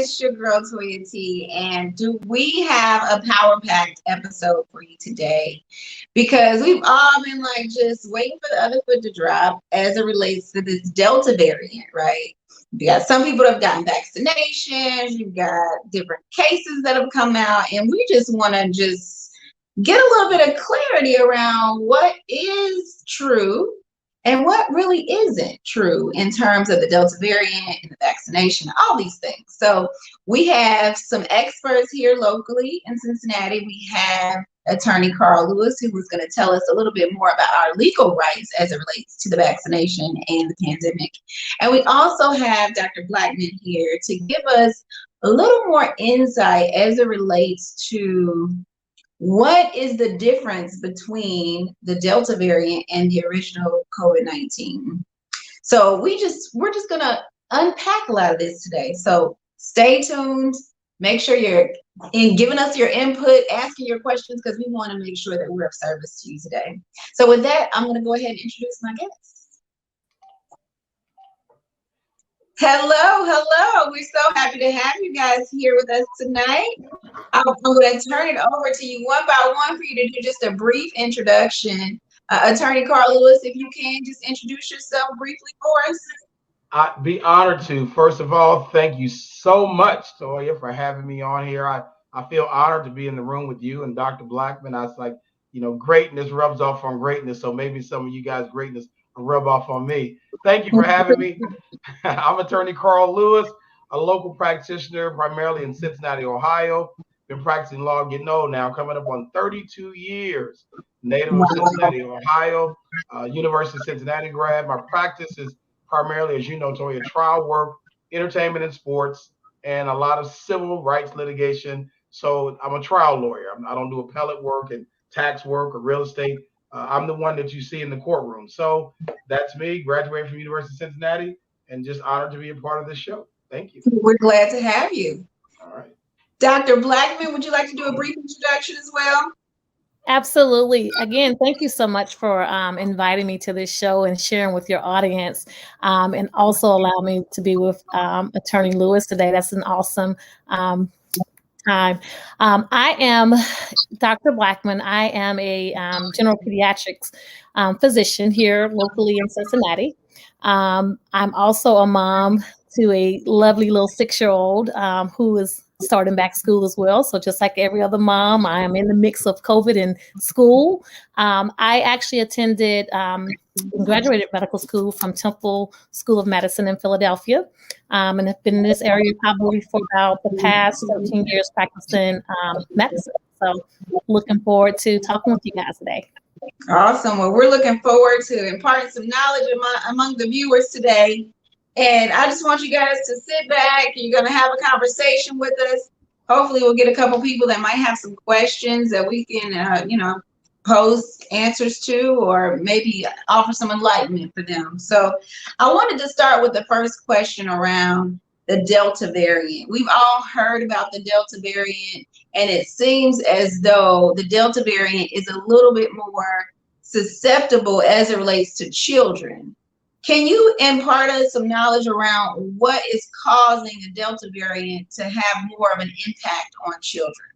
it's your girl Toyia T, and do we have a power-packed episode for you today? Because we've all been like just waiting for the other foot to drop as it relates to this Delta variant, right? You got some people that have gotten vaccinations, you've got different cases that have come out, and we just want to just get a little bit of clarity around what is true and what really isn't true in terms of the Delta variant and the vaccination, all these things. So we have some experts here locally in Cincinnati. We have attorney Carl Lewis, who was going to tell us a little bit more about our legal rights as it relates to the vaccination and the pandemic. And we also have Dr. Blackmon here to give us a little more insight as it relates to what is the difference between the Delta variant and the original COVID-19. So we're just gonna unpack a lot of this today. So stay tuned. Make sure you're giving us your input, asking your questions, because we want to make sure that we're of service to you today. So with that, I'm going to go ahead and introduce my guests. Hello. We're so happy to have you guys here with us tonight. I'm going to turn it over to you one by one for you to do just a brief introduction. Attorney Carl Lewis, if you can, just introduce yourself briefly for us. I'd be honored to. First of all, thank you so much, Toyia, for having me on here. I feel honored to be in the room with you and Dr. Blackmon. I was like, greatness rubs off on greatness, so maybe some of you guys' greatness will rub off on me. Thank you for having me. I'm attorney Carl Lewis, a local practitioner primarily in Cincinnati, Ohio. Been practicing law, getting old now, coming up on 32 years. Native of Cincinnati, Ohio, University of Cincinnati grad. My practice is primarily, as you know, Toyia, trial work, entertainment and sports, and a lot of civil rights litigation. So I'm a trial lawyer. I don't do appellate work and tax work or real estate. I'm the one that you see in the courtroom. So that's me, graduated from University of Cincinnati, and just honored to be a part of this show. Thank you. We're glad to have you. All right. Dr. Blackmon, would you like to do a brief introduction as well? Absolutely. Again, thank you so much for inviting me to this show and sharing with your audience, and also allow me to be with Attorney Lewis today. That's an awesome time. I am Dr. Blackmon. I am a general pediatrics physician here locally in Cincinnati. I'm also a mom to a lovely little 6-year-old who is starting back school as well. So just like every other mom, I am in the mix of COVID and school. I actually attended and graduated medical school from Temple School of Medicine in Philadelphia, and have been in this area probably for about the past 13 years practicing medicine. So looking forward to talking with you guys today. Awesome. Well, we're looking forward to imparting some knowledge among the viewers today. And I just want you guys to sit back. You're going to have a conversation with us. Hopefully we'll get a couple people that might have some questions that we can, pose answers to, or maybe offer some enlightenment for them. So I wanted to start with the first question around the Delta variant. We've all heard about the Delta variant, and it seems as though the Delta variant is a little bit more susceptible as it relates to children. Can you impart us some knowledge around what is causing the Delta variant to have more of an impact on children?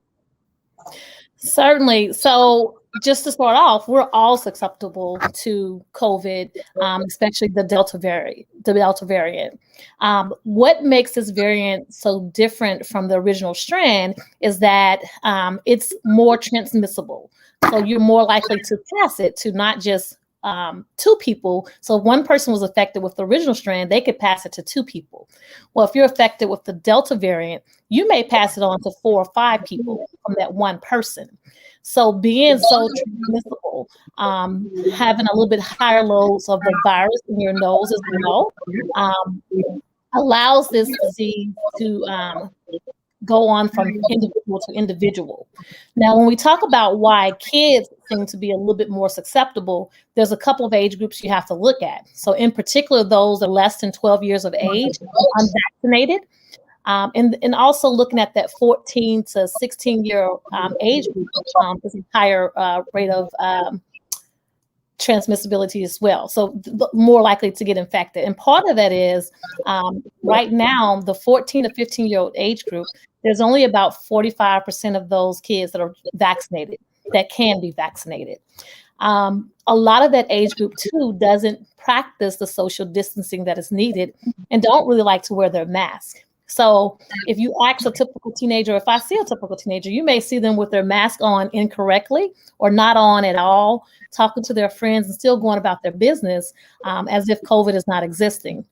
Certainly. So just to start off, we're all susceptible to COVID, especially the Delta variant. What makes this variant so different from the original strand is that it's more transmissible. So you're more likely to pass it to not just 2 people. So if one person was affected with the original strand, they could pass it to 2 people. Well, if you're affected with the Delta variant, you may pass it on to 4 or 5 people from that one person. So being so transmissible, having a little bit higher loads of the virus in your nose as well, allows this disease to go on from individual to individual. Now, when we talk about why kids seem to be a little bit more susceptible, there's a couple of age groups you have to look at. So in particular, those are less than 12 years of age, unvaccinated, and also looking at that 14 to 16 year age group, is a higher rate of transmissibility as well. So more likely to get infected. And part of that is right now, the 14 to 15-year-old age group, there's only about 45% of those kids that are vaccinated, that can be vaccinated. A lot of that age group too doesn't practice the social distancing that is needed and don't really like to wear their mask. So if you ask a typical teenager, if I see a typical teenager, you may see them with their mask on incorrectly or not on at all, talking to their friends and still going about their business as if COVID is not existing.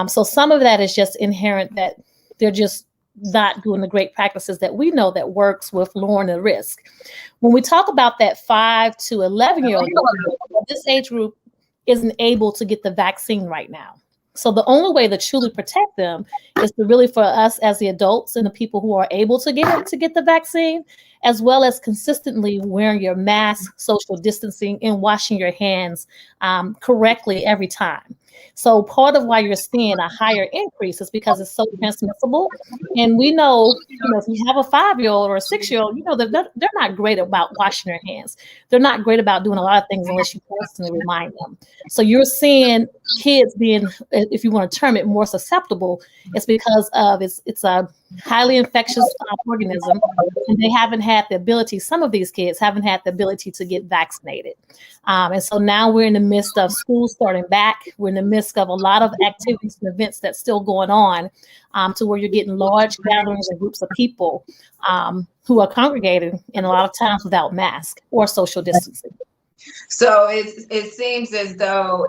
So some of that is just inherent, that they're just not doing the great practices that we know that works with lowering the risk. When we talk about that 5 to 11-year-old, this age group isn't able to get the vaccine right now. So the only way to truly protect them is to really, for us as the adults and the people who are able to get the vaccine, as well as consistently wearing your mask, social distancing, and washing your hands correctly every time. So part of why you're seeing a higher increase is because it's so transmissible. And we know, if you have a 5-year-old or a 6-year-old, they're not great about washing their hands. They're not great about doing a lot of things unless you constantly remind them. So you're seeing kids being, if you want to term it, more susceptible. It's because of it's a highly infectious organism, and they haven't had the ability, some of these kids haven't had the ability to get vaccinated. And so now we're in the midst of school starting back. We're in the midst of a lot of activities and events that's still going on, to where you're getting large gatherings and groups of people who are congregating, and a lot of times without mask or social distancing. So it seems as though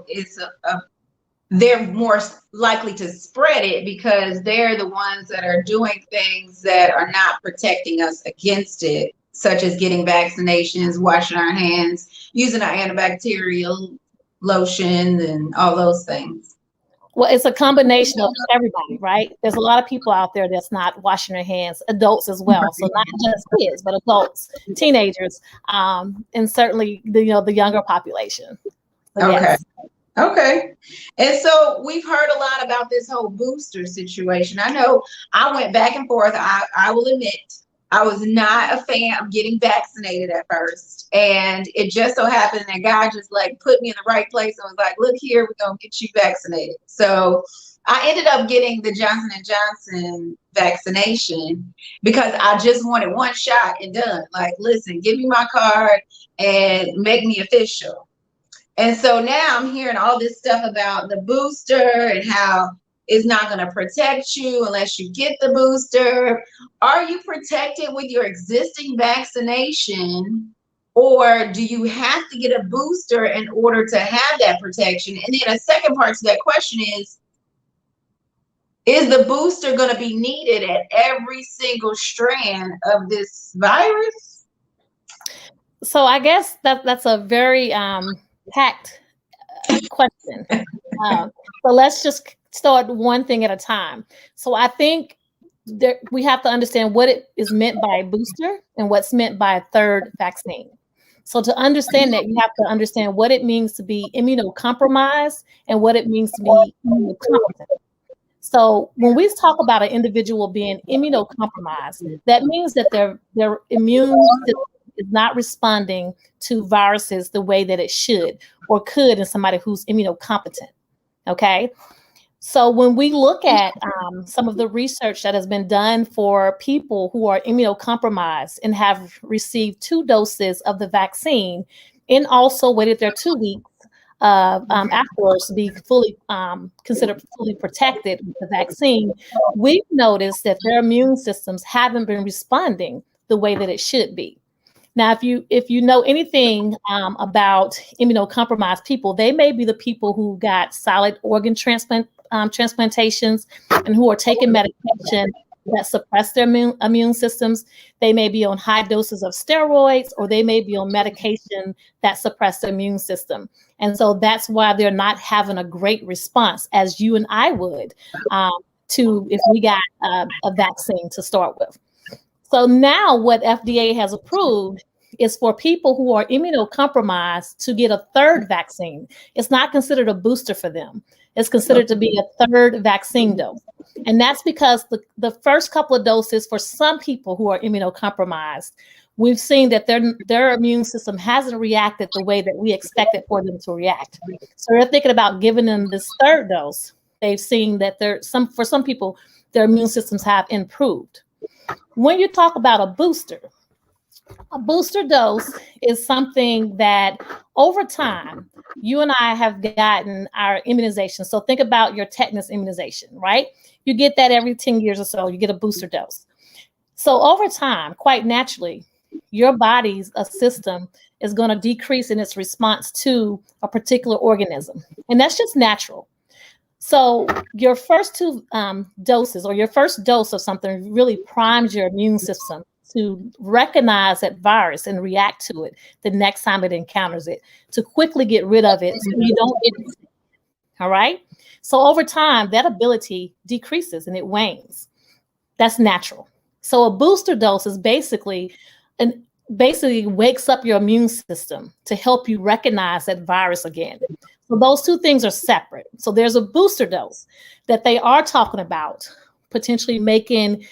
they're more likely to spread it because they're the ones that are doing things that are not protecting us against it, such as getting vaccinations, washing our hands, using our antibacterial lotion, and all those things. Well, it's a combination of everybody, right? There's a lot of people out there that's not washing their hands, adults as well. So not just kids, but adults, teenagers, and certainly the younger population. So, okay. Yes. Okay. And so we've heard a lot about this whole booster situation. I know I went back and forth. I will admit, I was not a fan of getting vaccinated at first. And it just so happened that God just put me in the right place and was like, look here, we're going to get you vaccinated. So I ended up getting the Johnson & Johnson vaccination because I just wanted one shot and done. Listen, give me my card and make me official. And so now I'm hearing all this stuff about the booster and how it's not going to protect you unless you get the booster. Are you protected with your existing vaccination, or do you have to get a booster in order to have that protection? And then a second part to that question is the booster going to be needed at every single strand of this virus? So I guess that's a very packed question. So let's just start one thing at a time. So I think we have to understand what it is meant by a booster and what's meant by a third vaccine. So to understand that, you have to understand what it means to be immunocompromised and what it means to be immunocompetent. So when we talk about an individual being immunocompromised, that means that their immune system is not responding to viruses the way that it should or could in somebody who's immunocompetent. Okay. So when we look at some of the research that has been done for people who are immunocompromised and have received 2 doses of the vaccine and also waited their 2 weeks afterwards to be fully considered fully protected with the vaccine, we've noticed that their immune systems haven't been responding the way that it should be. Now, if you know anything about immunocompromised people, they may be the people who got solid organ transplantations and who are taking medication that suppress their immune systems. They may be on high doses of steroids, or they may be on medication that suppress their immune system. And so that's why they're not having a great response as you and I would to if we got a vaccine to start with. So now what FDA has approved is for people who are immunocompromised to get a third vaccine. It's not considered a booster for them. It's considered to be a third vaccine dose. And that's because the first couple of doses for some people who are immunocompromised we've seen that their immune system hasn't reacted the way that we expected for them to react. So they're thinking about giving them this third dose. They've seen that for some people, their immune systems have improved. When you talk about a booster dose is something that over time, you and I have gotten our immunization. So think about your tetanus immunization, right? You get that every 10 years or so, you get a booster dose. So over time, quite naturally, your body's system is going to decrease in its response to a particular organism. And that's just natural. So your first two doses, or your first dose of something, really primes your immune system to recognize that virus and react to it the next time it encounters it, to quickly get rid of it so you don't get it. All right? So over time, that ability decreases and it wanes. That's natural. So a booster dose is basically wakes up your immune system to help you recognize that virus again. So those two things are separate. So there's a booster dose that they are talking about potentially making,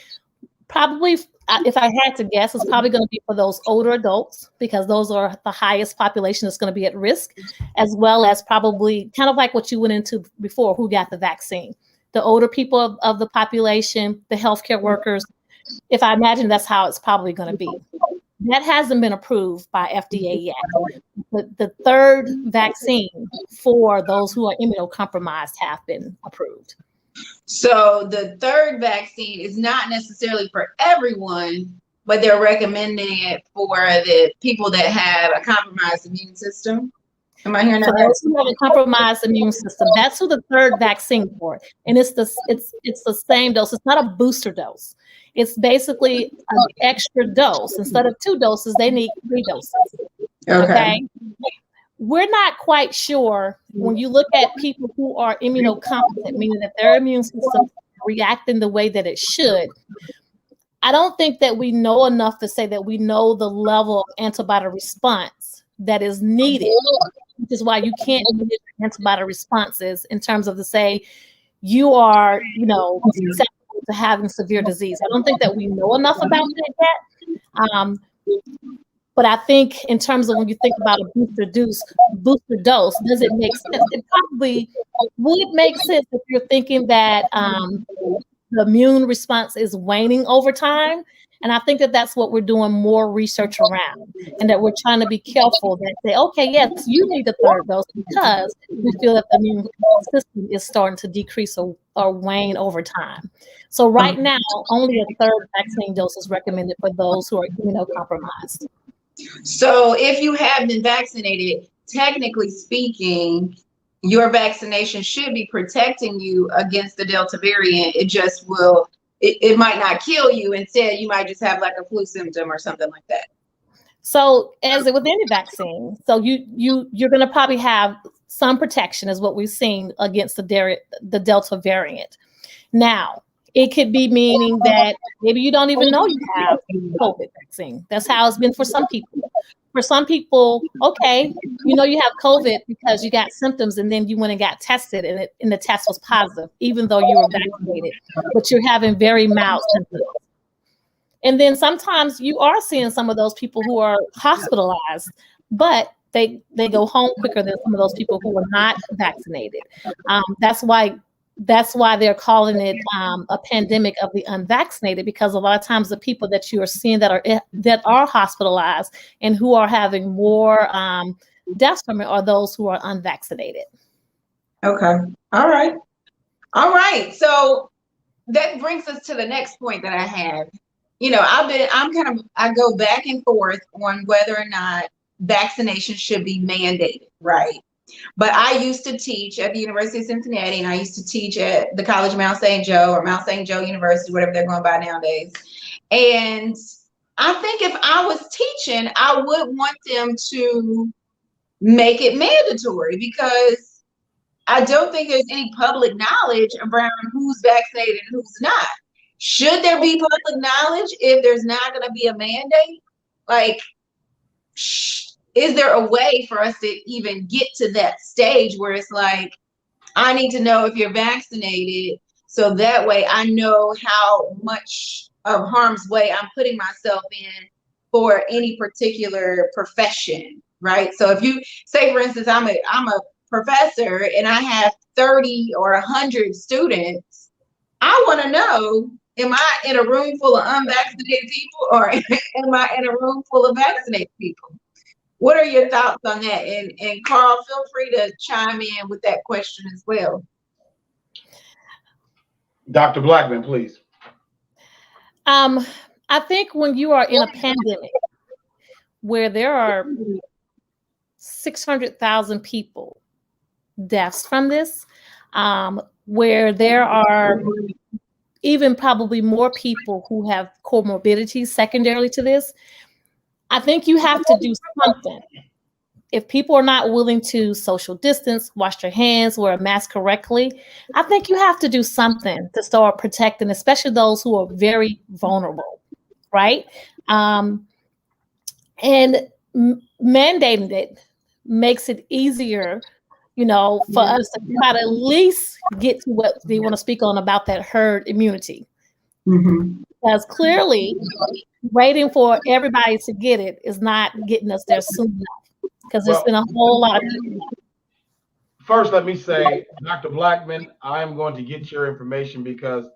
probably, if I had to guess, it's probably going to be for those older adults, because those are the highest population that's going to be at risk, as well as probably kind of like what you went into before, who got the vaccine. The older people of the population, the healthcare workers, if I imagine that's how it's probably going to be. That hasn't been approved by FDA yet. The third vaccine for those who are immunocompromised have been approved. So the third vaccine is not necessarily for everyone, but they're recommending it for the people that have a compromised immune system. Am I hearing that right? Those who have a compromised immune system, that's who the third vaccine for. And it's the same dose. It's not a booster dose. It's basically an extra dose. Instead of 2 doses, they need 3 doses. Okay. We're not quite sure when you look at people who are immunocompetent, meaning that their immune system is reacting the way that it should. I don't think that we know enough to say that we know the level of antibody response that is needed, which is why you can't measure antibody responses in terms of to say you are, susceptible to having severe disease. I don't think that we know enough about that yet. But I think in terms of when you think about a booster dose, does it make sense? It probably would make sense if you're thinking that the immune response is waning over time. And I think that that's what we're doing more research around, and that we're trying to be careful that say, okay, yes, you need the third dose because we feel that the immune system is starting to decrease or wane over time. So right now, only a third vaccine dose is recommended for those who are immunocompromised. So if you have been vaccinated, technically speaking, your vaccination should be protecting you against the Delta variant. It just will, it might not kill you. Instead, you might just have like a flu symptom or something like that. So as with any vaccine, so you're going to probably have some protection, is what we've seen, against the Delta variant. Now, it could be meaning that maybe you don't even know you have COVID vaccine. That's how it's been for some people. For some people, okay, you have COVID because you got symptoms and then you went and got tested and the test was positive, even though you were vaccinated, but you're having very mild symptoms. And then sometimes you are seeing some of those people who are hospitalized, but they go home quicker than some of those people who are not vaccinated. That's why they're calling it a pandemic of the unvaccinated, because a lot of times the people that you are seeing that are hospitalized and who are having more deaths from it are those who are unvaccinated. Okay. All right. So that brings us to the next point that I have. I go back and forth on whether or not vaccination should be mandated, right? But I used to teach at the University of Cincinnati, and I used to teach at the College of Mount St. Joe, or Mount St. Joe University, whatever they're going by nowadays. And I think if I was teaching, I would want them to make it mandatory, because I don't think there's any public knowledge around who's vaccinated and who's not. Should there be public knowledge if there's not going to be a mandate? Like, is there a way for us to even get to that stage where it's like, I need to know if you're vaccinated, so that way I know how much of harm's way I'm putting myself in for any particular profession, right? So if you say, for instance, I'm a professor and I have 30 or 100 students, I want to know, am I in a room full of unvaccinated people or am I in a room full of vaccinated people? What are your thoughts on that? And Carl, feel free to chime in with that question as well. Dr. Blackmon, please. I think when you are in a pandemic where there are 600,000 people deaths from this, where there are even probably more people who have comorbidities secondarily to this, I think you have to do something. If people are not willing to social distance, wash their hands, wear a mask correctly, I think you have to do something to start protecting, especially those who are very vulnerable, right? And mandating it makes it easier, for us to try to at least get to what they want to speak on about that herd immunity. Mm-hmm. Because clearly, waiting for everybody to get it is not getting us there soon enough. Because there's been a whole lot of people. First, let me say, Dr. Blackmon, I am going to get your information because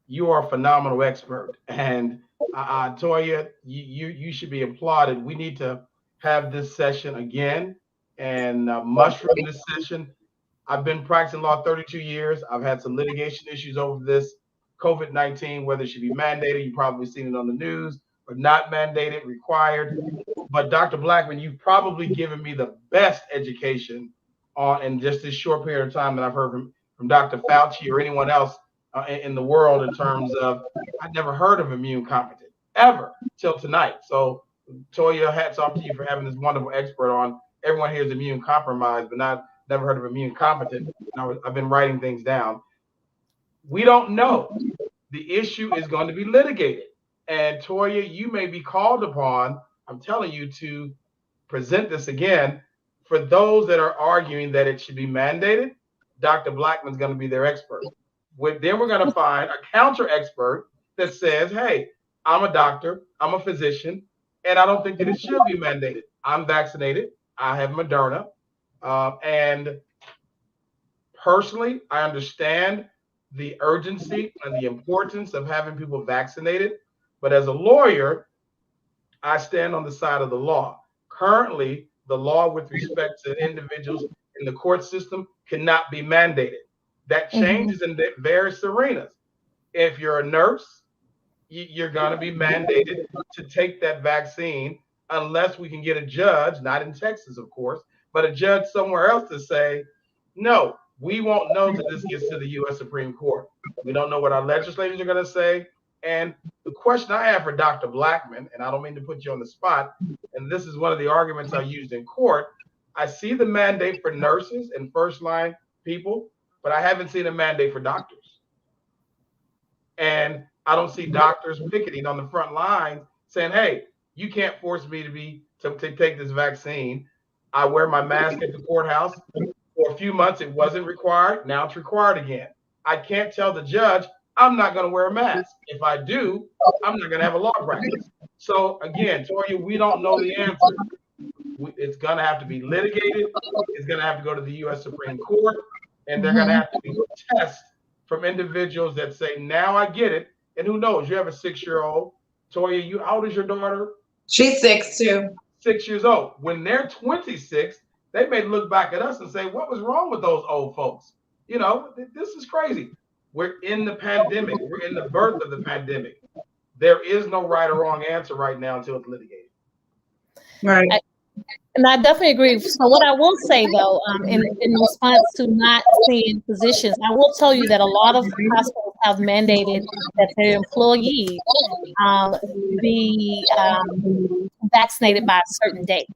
you are a phenomenal expert. And Toyia, you should be applauded. We need to have this session again and mushroom this session. I've been practicing law 32 years. I've had some litigation issues over this COVID-19, whether it should be mandated. You've probably seen it on the news, or not mandated, required. But Dr. Blackmon, you've probably given me the best education on in just this short period of time that I've heard from Dr. Fauci or anyone else in the world in terms of, I'd never heard of immune competent ever till tonight. So Toyia, hats off to you for having this wonderful expert on. Everyone here is immune compromised, but never heard of immune competent. I've been writing things down. We don't know. The issue is going to be litigated. And Toyia, you may be called upon, I'm telling you, to present this again. For those that are arguing that it should be mandated, Dr. Blackmon's going to be their expert. Then we're going to find a counter expert that says, hey, I'm a doctor, I'm a physician, and I don't think that it should be mandated. I'm vaccinated. I have Moderna. And personally, I understand the urgency and the importance of having people vaccinated. But as a lawyer, I stand on the side of the law. Currently, the law with respect to individuals in the court system cannot be mandated. That changes in various arenas. If you're a nurse, you're going to be mandated to take that vaccine unless we can get a judge, not in Texas, of course, but a judge somewhere else to say, no, we won't know until this gets to the U.S. Supreme Court. We don't know what our legislators are going to say. And the question I have for Dr. Blackmon, and I don't mean to put you on the spot, and this is one of the arguments I used in court, I see the mandate for nurses and first-line people, but I haven't seen a mandate for doctors. And I don't see doctors picketing on the front line saying, hey, you can't force me to take this vaccine. I wear my mask at the courthouse. For a few months, it wasn't required. Now it's required again. I can't tell the judge, I'm not going to wear a mask. If I do, I'm not going to have a law practice. So again, Toyia, we don't know the answer. It's going to have to be litigated. It's going to have to go to the U.S. Supreme Court. And they're going to have to be tests from individuals that say, now I get it. And who knows? You have a 6-year-old. Toyia, how old is your daughter? She's 6 too. 6 years old. When they're 26, they may look back at us and say, what was wrong with those old folks? This is crazy. We're in the pandemic. We're in the birth of the pandemic. There is no right or wrong answer right now until it's litigated. Right. And I definitely agree. So what I will say, though, in response to not seeing physicians, I will tell you that a lot of hospitals have mandated that their employees be vaccinated by a certain date.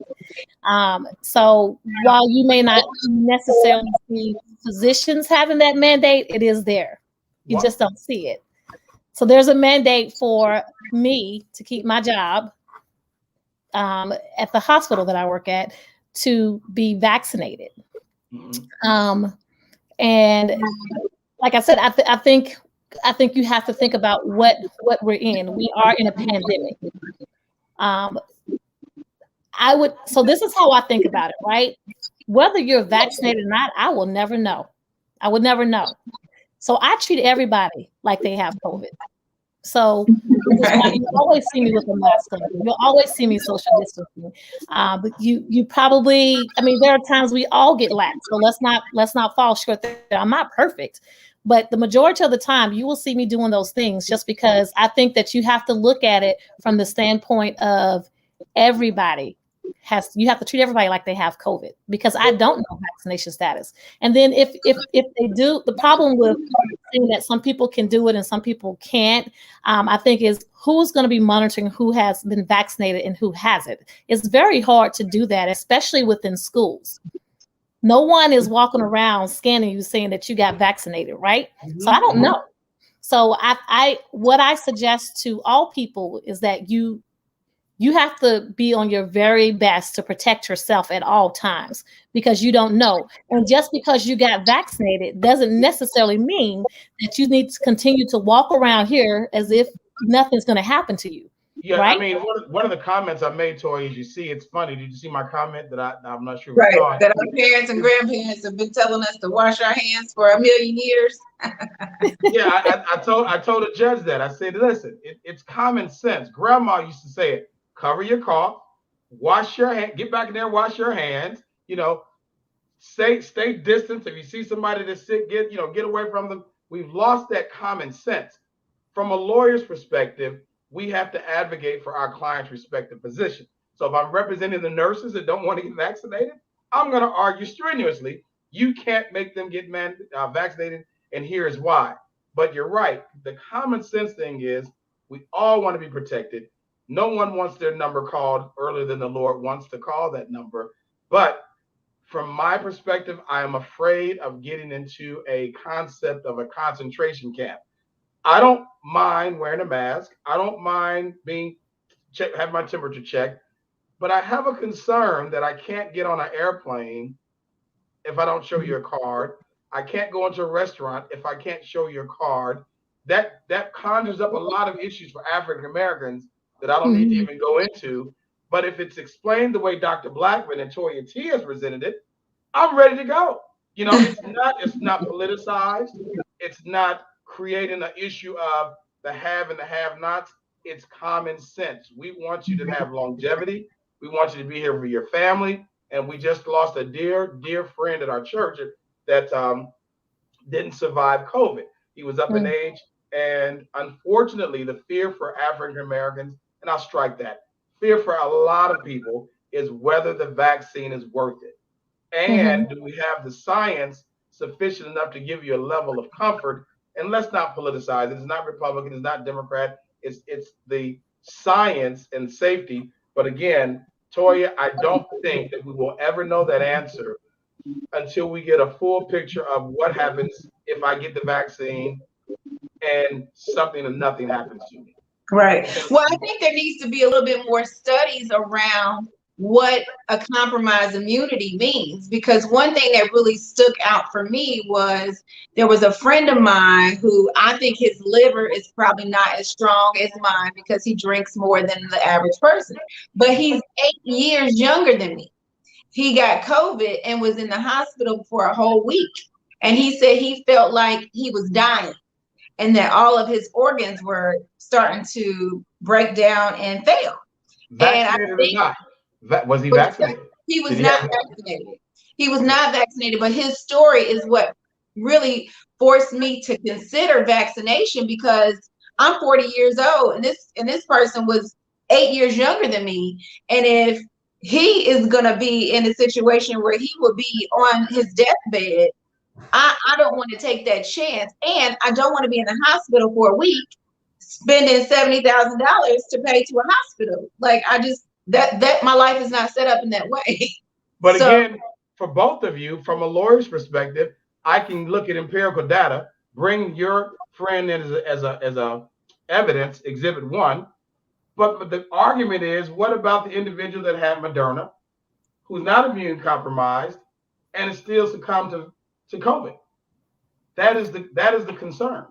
So while you may not necessarily see physicians having that mandate, it is there. You just don't see it. So there's a mandate for me to keep my job at the hospital that I work at to be vaccinated. And like I said, I think you have to think about what we're in. We are in a pandemic. So this is how I think about it, right? Whether you're vaccinated or not, I will never know. I would never know. So I treat everybody like they have COVID. So you always see me with a mask on. You'll always see me social distancing. But you probably, I mean, there are times we all get lax. So let's not fall short there. I'm not perfect, but the majority of the time you will see me doing those things just because I think that you have to look at it from the standpoint of everybody you have to treat everybody like they have COVID, because I don't know vaccination status. And then if they do, the problem with saying that some people can do it and some people can't, I think is who's going to be monitoring who has been vaccinated and who hasn't. It's very hard to do that, especially within schools. No one is walking around scanning you saying that you got vaccinated, right? So I don't know. So what I suggest to all people is that you have to be on your very best to protect yourself at all times, because you don't know. And just because you got vaccinated doesn't necessarily mean that you need to continue to walk around here as if nothing's going to happen to you. Yeah, right? I mean, one of the comments I made, Toyia, is you see, it's funny. Did you see my comment that I'm not sure? Right, that our parents and grandparents have been telling us to wash our hands for a million years. Yeah, I told a judge that. I said, listen, it's common sense. Grandma used to say it. Cover your cough, wash your hand, get back in there, wash your hands, stay distant. If you see somebody that's sick, get away from them. We've lost that common sense. From a lawyer's perspective, we have to advocate for our client's respective position. So if I'm representing the nurses that don't want to get vaccinated, I'm going to argue strenuously, you can't make them get vaccinated, and here's why. But you're right. The common sense thing is we all want to be protected. No one wants their number called earlier than the Lord wants to call that number. But from my perspective, I am afraid of getting into a concept of a concentration camp. I don't mind wearing a mask. I don't mind have my temperature checked. But I have a concern that I can't get on an airplane if I don't show you a card. I can't go into a restaurant if I can't show you a card. That conjures up a lot of issues for African Americans that I don't need to even go into. But if it's explained the way Dr. Blackmon and Toyia T has presented it, I'm ready to go. It's not politicized. It's not creating an issue of the have and the have-nots. It's common sense. We want you to have longevity. We want you to be here for your family. And we just lost a dear, dear friend at our church that didn't survive COVID. He was up in age. And unfortunately, the fear for African Americans, and I'll strike that, fear for a lot of people is whether the vaccine is worth it. And do we have the science sufficient enough to give you a level of comfort? And let's not politicize it. It's not Republican, it's not Democrat. It's the science and safety. But again, Toyia, I don't think that we will ever know that answer until we get a full picture of what happens if I get the vaccine and something and nothing happens to me. Right. Well, I think there needs to be a little bit more studies around what a compromised immunity means, because one thing that really stuck out for me was there was a friend of mine who I think his liver is probably not as strong as mine because he drinks more than the average person, but he's 8 years younger than me. He got COVID and was in the hospital for a whole week. And he said he felt like he was dying and that all of his organs were starting to break down and fail. Vaccinated or not? Was he vaccinated? He was not vaccinated. He was not vaccinated, but his story is what really forced me to consider vaccination, because I'm 40 years old and this person was 8 years younger than me. And if he is going to be in a situation where he will be on his deathbed, I don't want to take that chance. And I don't want to be in the hospital for a week spending $70,000 to pay to a hospital. Like, I just, that my life is not set up in that way. But again, for both of you, from a lawyer's perspective, I can look at empirical data, bring your friend in as a evidence, exhibit 1. But the argument is, what about the individual that had Moderna, who's not immune compromised, and is still succumbed to COVID? That is the concern.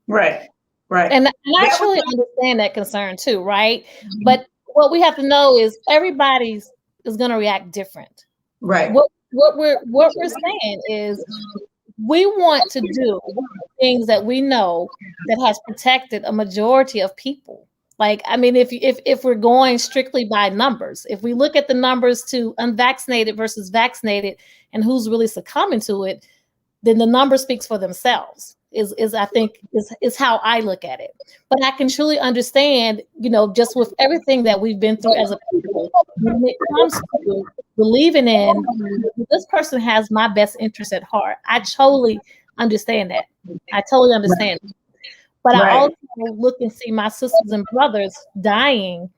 Right. And I actually understand that concern too, right? But what we have to know is everybody's is going to react different. Right. What we're saying is we want to do things that we know that has protected a majority of people. Like, I mean, if we're going strictly by numbers, if we look at the numbers to unvaccinated versus vaccinated and who's really succumbing to it, then the number speaks for themselves. I think is how I look at it. But I can truly understand, just with everything that we've been through as a people, when it comes to believing in this person has my best interest at heart. I totally understand that. I totally understand. But I also look and see my sisters and brothers dying.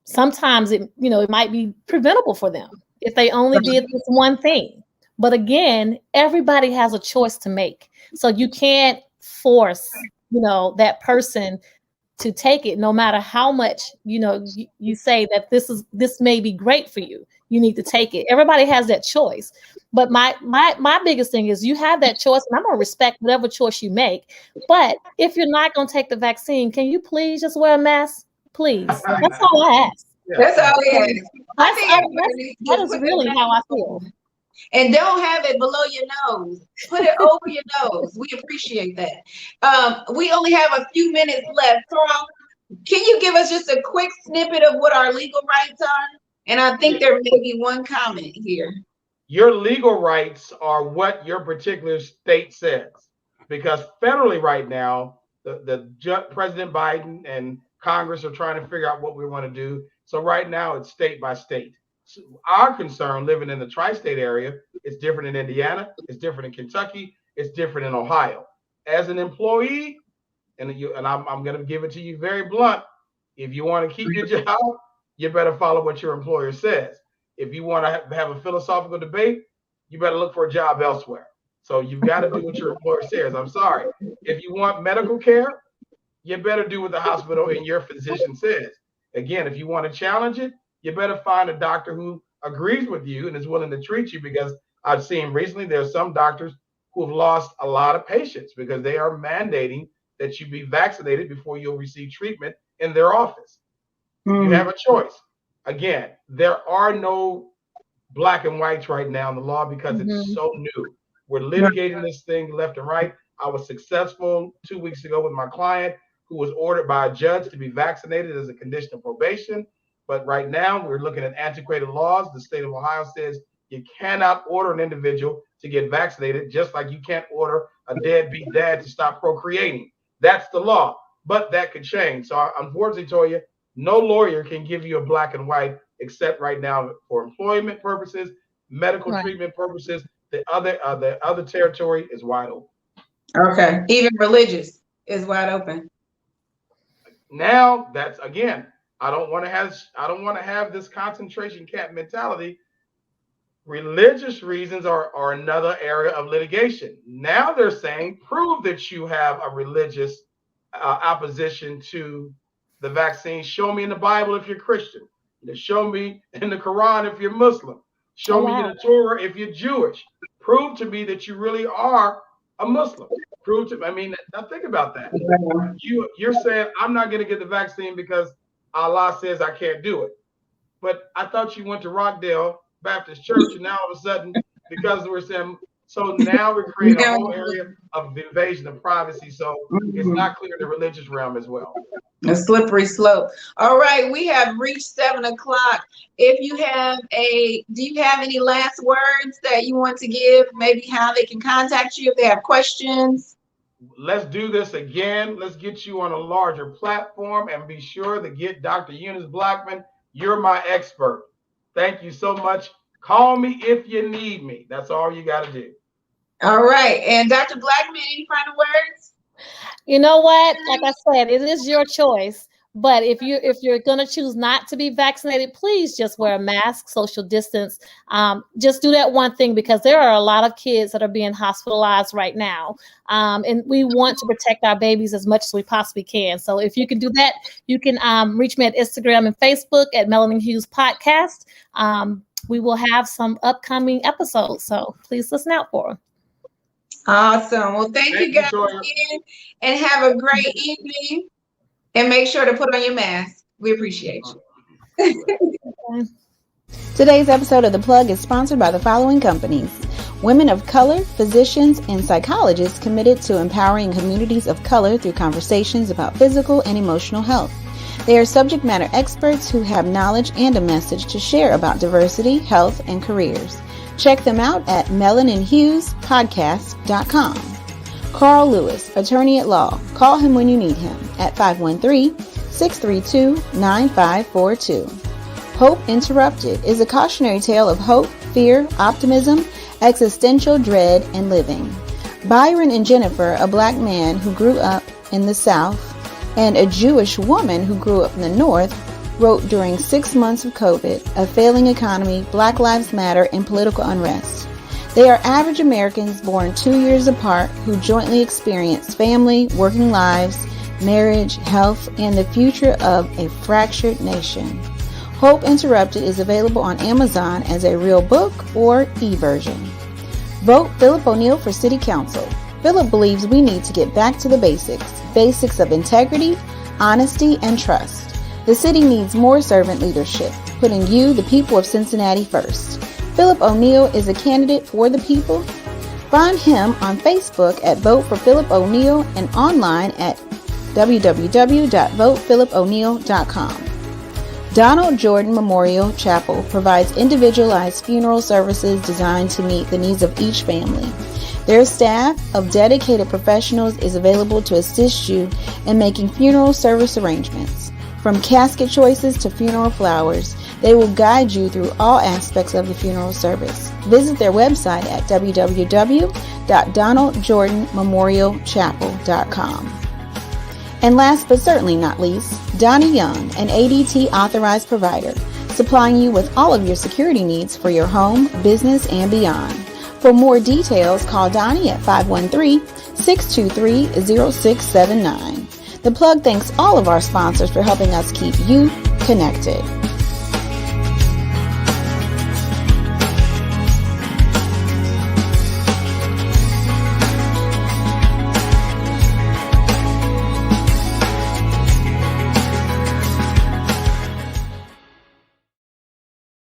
Sometimes it might be preventable for them if they only did this one thing. But again, everybody has a choice to make. So you can't force, that person to take it, no matter how much, you say that this may be great for you. You need to take it. Everybody has that choice. But my biggest thing is you have that choice, and I'm gonna respect whatever choice you make. But if you're not gonna take the vaccine, can you please just wear a mask? Please. That's all I ask. That's all we ask. That is really how I feel. And don't have it below your nose. Put it over your nose. We appreciate that. We only have a few minutes left. Carl, can you give us just a quick snippet of what our legal rights are? And I think there may be one comment here. Your legal rights are what your particular state says. Because federally right now, the President Biden and Congress are trying to figure out what we want to do. So right now it's state by state. So our concern living in the tri-state area is different in Indiana, it's different in Kentucky, it's different in Ohio. As an employee, and I'm going to give it to you very blunt, if you want to keep your job, you better follow what your employer says. If you want to have a philosophical debate, you better look for a job elsewhere. So you've got to do what your employer says. I'm sorry. If you want medical care, you better do what the hospital and your physician says. Again, if you want to challenge it, you better find a doctor who agrees with you and is willing to treat you, because I've seen recently there are some doctors who have lost a lot of patients because they are mandating that you be vaccinated before you'll receive treatment in their office. You have a choice. Again, there are no black and whites right now in the law because it's so new. We're litigating this thing left and right. I was successful 2 weeks ago with my client who was ordered by a judge to be vaccinated as a condition of probation. But right now, we're looking at antiquated laws. The state of Ohio says you cannot order an individual to get vaccinated, just like you can't order a deadbeat dad to stop procreating. That's the law, but that could change. So unfortunately, Toyia, no lawyer can give you a black and white except right now for employment purposes, medical treatment purposes. The other territory is wide open. Okay, even religious is wide open. Now that's again. I don't want to have this concentration camp mentality. Religious reasons are another area of litigation. Now they're saying prove that you have a religious opposition to the vaccine. Show me in the Bible if you're Christian. Show me in the Quran if you're Muslim. Show me in the Torah if you're Jewish. Prove to me that you really are a Muslim. Now think about that. You're saying I'm not going to get the vaccine because Allah says I can't do it. But I thought you went to Rockdale Baptist Church, and now all of a sudden, because we're saying, so now we're creating a whole area of invasion of privacy. So it's not clear in the religious realm as well. A slippery slope. All right, we have reached 7 o'clock. Do you have any last words that you want to give? Maybe how they can contact you if they have questions? Let's do this again. Let's get you on a larger platform and be sure to get Dr. Eunice Blackmon. You're my expert. Thank you so much. Call me if you need me. That's all you got to do. All right. And Dr. Blackmon, any final words? You know what? Like I said, it is your choice. But if you're going to choose not to be vaccinated, please just wear a mask, social distance. Just do that one thing, because there are a lot of kids that are being hospitalized right now. And we want to protect our babies as much as we possibly can. So if you can do that, you can reach me at Instagram and Facebook at Melanin Hues Podcast. We will have some upcoming episodes. So please listen out for them. Awesome. Well, thank you guys again, and have a great evening. And make sure to put on your mask. We appreciate you. Today's episode of The Plug is sponsored by the following companies. Women of color, physicians, and psychologists committed to empowering communities of color through conversations about physical and emotional health. They are subject matter experts who have knowledge and a message to share about diversity, health, and careers. Check them out at melaninhuespodcast.com. Carl Lewis, attorney at law. Call him when you need him at 513-632-9542. Hope Interrupted is a cautionary tale of hope, fear, optimism, existential dread, and living. Byron and Jennifer, a black man who grew up in the South, and a Jewish woman who grew up in the North, wrote during 6 months of COVID, a failing economy, Black Lives Matter, and political unrest. They are average Americans born 2 years apart who jointly experience family, working lives, marriage, health, and the future of a fractured nation. Hope Interrupted is available on Amazon as a real book or e-version. Vote Philip O'Neill for City Council. Philip believes we need to get back to the basics of integrity, honesty, and trust. The city needs more servant leadership, putting you, the people of Cincinnati, first. Philip O'Neill is a candidate for the people. Find him on Facebook at Vote for Philip O'Neill and online at www.votephilipo'neill.com. Donald Jordan Memorial Chapel provides individualized funeral services designed to meet the needs of each family. Their staff of dedicated professionals is available to assist you in making funeral service arrangements. From casket choices to funeral flowers, they will guide you through all aspects of the funeral service. Visit their website at www.donaldjordanmemorialchapel.com. And last but certainly not least, Donnie Young, an ADT authorized provider, supplying you with all of your security needs for your home, business, and beyond. For more details, call Donnie at 513-623-0679. The Plug thanks all of our sponsors for helping us keep you connected.